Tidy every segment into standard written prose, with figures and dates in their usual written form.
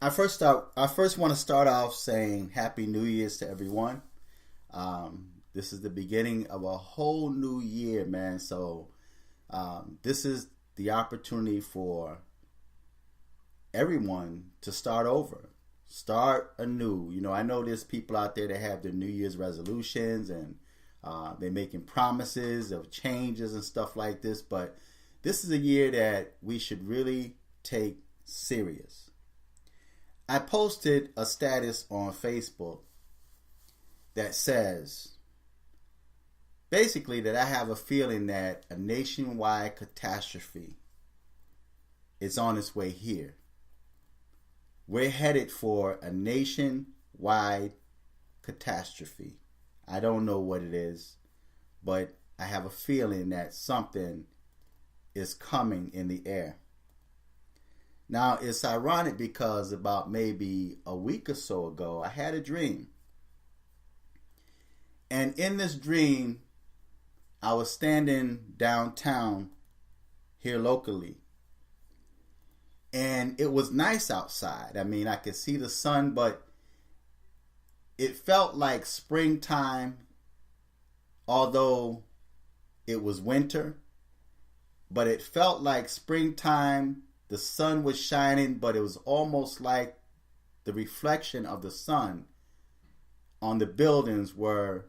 I first want to start off saying Happy New Year's to everyone. This is the beginning of a whole new year, man. So this is the opportunity for everyone to start over, start anew. I know there's people out there that have their New Year's resolutions and they're making promises of changes and stuff like this. But this is a year that we should really take serious. I posted a status on Facebook that says basically that I have a feeling that a nationwide catastrophe is on its way here. We're headed for a nationwide catastrophe. I don't know what it is, but I have a feeling that something is coming in the air. Now, it's ironic because about maybe a week or so ago, I had a dream. And in this dream, I was standing downtown here locally. And it was nice outside. I mean, I could see the sun, but it felt like springtime, although it was winter. But it felt like springtime. The sun was shining, but it was almost like the reflection of the sun on the buildings were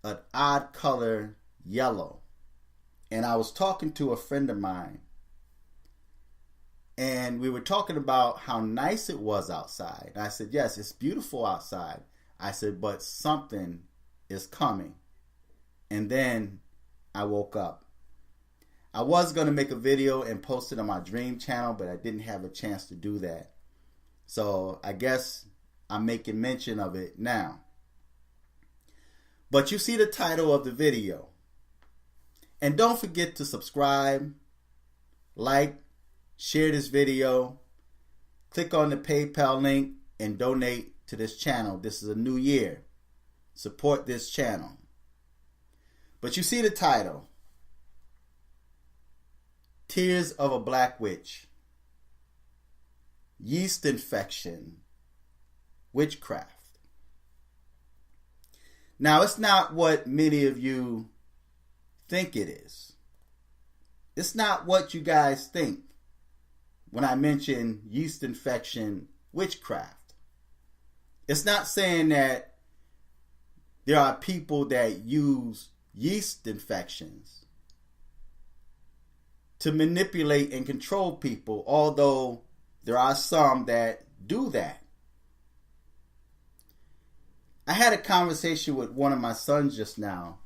an odd color yellow. And I was talking to a friend of mine, and we were talking about how nice it was outside. I said, yes, it's beautiful outside. I said, but something is coming. And then I woke up. I was going to make a video and post it on my dream channel, but I didn't have a chance to do that. So I guess I'm making mention of it now. But you see the title of the video. And don't forget to subscribe, like, share this video, click on the PayPal link, and donate to this channel. This is a new year. Support this channel. But you see the title. Tears of a Black Witch. Yeast infection. Witchcraft. Now, it's not what many of you think it is. It's not what you guys think when I mention yeast infection, witchcraft. It's not saying that there are people that use yeast infections to manipulate and control people, although there are some that do that. I had a conversation with one of my sons just now,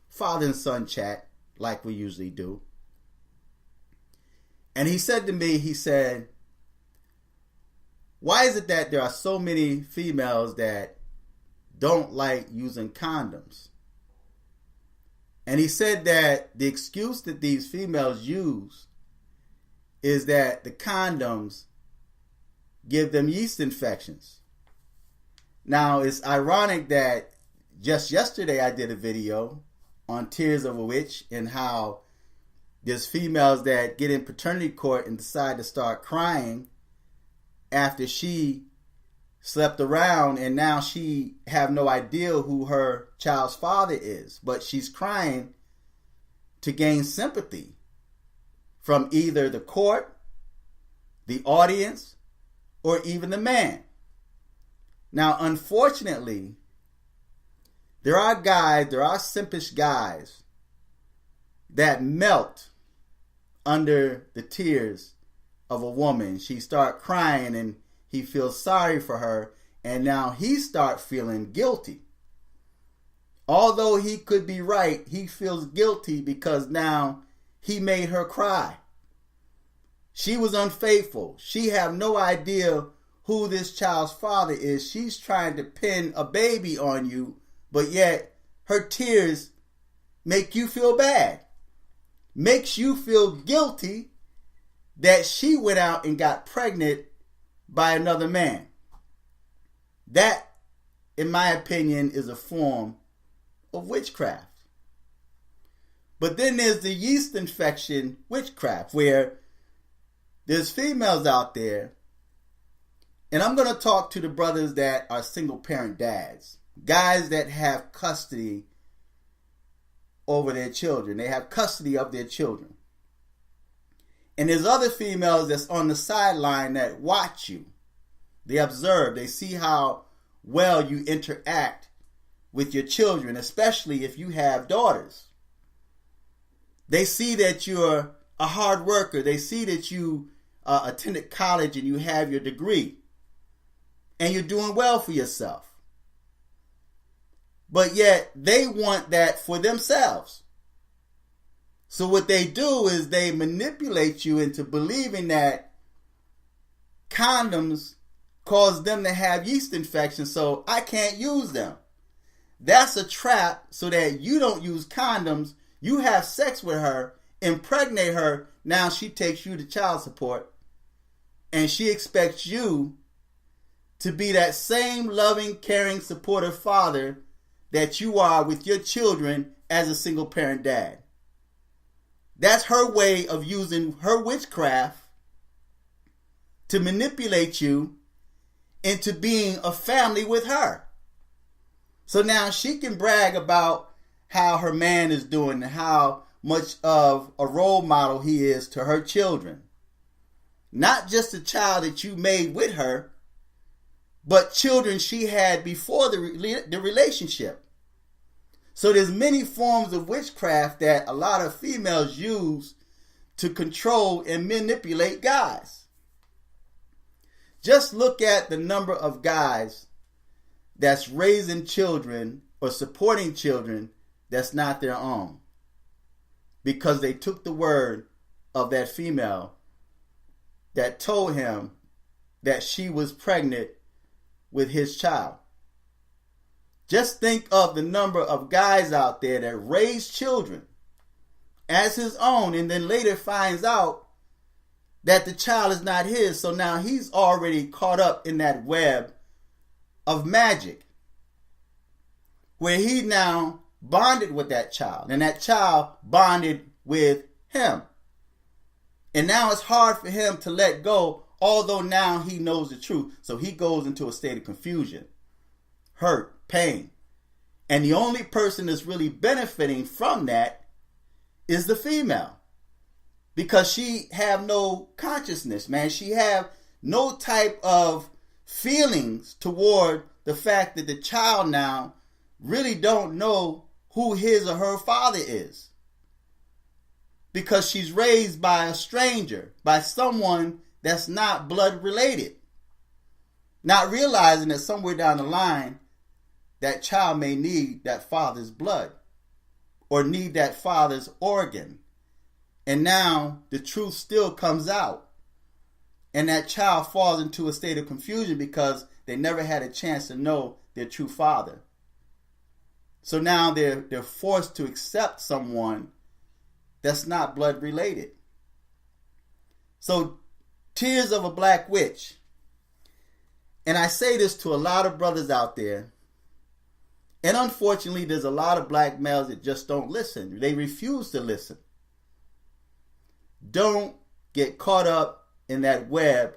father and son chat, like we usually do. And he said to me, he said, why is it that there are so many females that don't like using condoms? And he said that the excuse that these females use is that the condoms give them yeast infections. Now, it's ironic that just yesterday I did a video on Tears of a Witch and how there's females that get in paternity court and decide to start crying after she slept around, and now she have no idea who her child's father is, but she's crying to gain sympathy from either the court, the audience, or even the man. Now, unfortunately, there are simpish guys that melt under the tears of a woman. She start crying and he feels sorry for her, and now he starts feeling guilty. Although he could be right, he feels guilty because now he made her cry. She was unfaithful. She have no idea who this child's father is. She's trying to pin a baby on you, but yet her tears make you feel bad. Makes you feel guilty that she went out and got pregnant by another man. That, in my opinion, is a form of witchcraft. But then there's the yeast infection witchcraft, where there's females out there And I'm going to talk to the brothers that are single parent dads, guys that have custody over their children. They have custody of their children. And there's other females that's on the sideline that watch you. They observe. They see how well you interact with your children, especially if you have daughters. They see that you're a hard worker. They see that you attended college and you have your degree. And you're doing well for yourself. But yet they want that for themselves. So what they do is they manipulate you into believing that condoms cause them to have yeast infections, so I can't use them. That's a trap so that you don't use condoms. You have sex with her, impregnate her. Now she takes you to child support. And she expects you to be that same loving, caring, supportive father that you are with your children as a single parent dad. That's her way of using her witchcraft to manipulate you into being a family with her. So now she can brag about how her man is doing and how much of a role model he is to her children. Not just a child that you made with her, but children she had before the relationship. So there's many forms of witchcraft that a lot of females use to control and manipulate guys. Just look at the number of guys that's raising children or supporting children that's not their own, because they took the word of that female that told him that she was pregnant with his child. Just think of the number of guys out there that raise children as his own and then later finds out that the child is not his. So now he's already caught up in that web of magic where he now bonded with that child and that child bonded with him. And now it's hard for him to let go, although now he knows the truth. So he goes into a state of confusion, hurt, pain. And the only person that's really benefiting from that is the female. Because she have no consciousness, man. She have no type of feelings toward the fact that the child now really don't know who his or her father is. Because she's raised by a stranger, by someone that's not blood related. Not realizing that somewhere down the line, that child may need that father's blood or need that father's organ. And now the truth still comes out. And that child falls into a state of confusion because they never had a chance to know their true father. So now they're forced to accept someone that's not blood related. So, tears of a black witch. And I say this to a lot of brothers out there. And unfortunately, there's a lot of black males that just don't listen. They refuse to listen. Don't get caught up in that web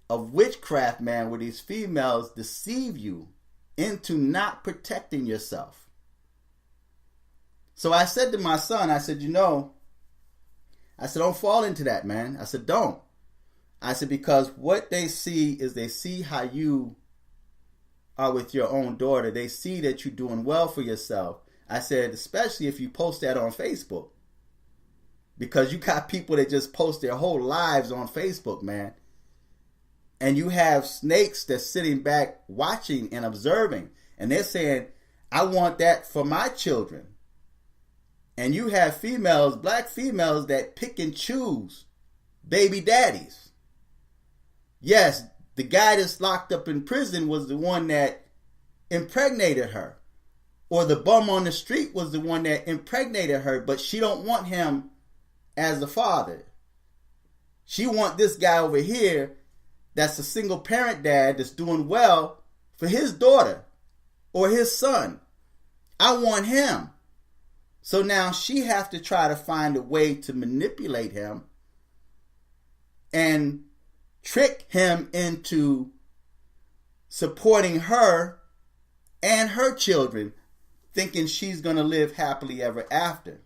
of witchcraft, man, where these females deceive you into not protecting yourself. So I said to my son, I said, don't fall into that, man. I said, don't. I said, because what they see is they see how you are with your own daughter. They see that you're doing well for yourself. I said, especially if you post that on Facebook. Because you got people that just post their whole lives on Facebook, man. And you have snakes that's sitting back watching and observing. And they're saying, I want that for my children. And you have females, black females, that pick and choose baby daddies. Yes, the guy that's locked up in prison was the one that impregnated her. Or the bum on the street was the one that impregnated her, but she don't want him as a father. She want this guy over here that's a single parent dad that's doing well for his daughter or his son. I want him. So now she has to try to find a way to manipulate him and trick him into supporting her and her children, thinking she's going to live happily ever after.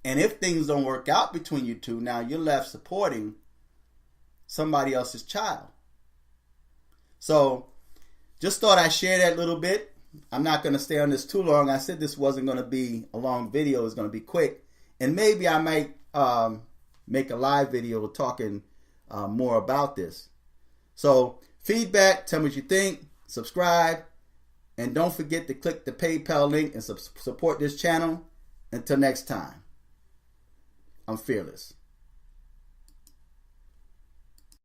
And if things don't work out between you two, now you're left supporting somebody else's child. So just thought I'd share that little bit. I'm not going to stay on this too long. I said this wasn't going to be a long video. It's going to be quick. And maybe I might make a live video talking more about this. So feedback, tell me what you think, subscribe, and don't forget to click the PayPal link and support this channel. Until next time, I'm fearless.